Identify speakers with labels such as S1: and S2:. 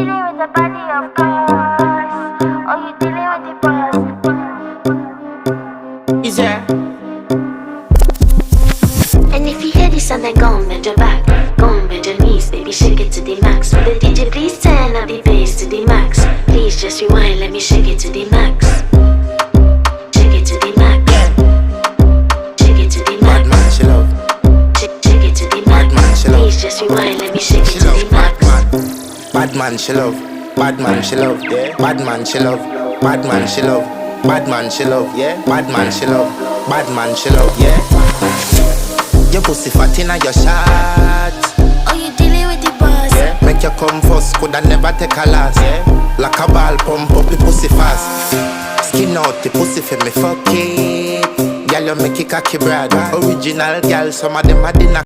S1: dealing with the body, of course. Or you dealing with the boss.
S2: Is there?
S3: And if you hear this and then go on bend your back, go on bend your knees, baby shake it to the max. Will the DJ please turn up the bass to the max? Please just rewind, let me shake it to the max. Shake it to the max. Shake it to the max.
S4: Bad man, she love.
S3: Shake it to the max. Please just rewind, let me shake it to the max.
S4: Bad man, she love. Bad man, she love. Yeah. Bad man, she love. Bad man, she love. Bad man, she love. Yeah. Bad man, she love. Bad man, she love. Yeah. Your pussy fat inna your shot.
S3: Oh, you dealing with the boss?
S4: Yeah. Make you come first, coulda never take a last. Yeah. Like a ball pump up the pussy fast. Skin out the pussy for me fuck it. Girl, you make it cocky brother. Original girl, some of them are dinner.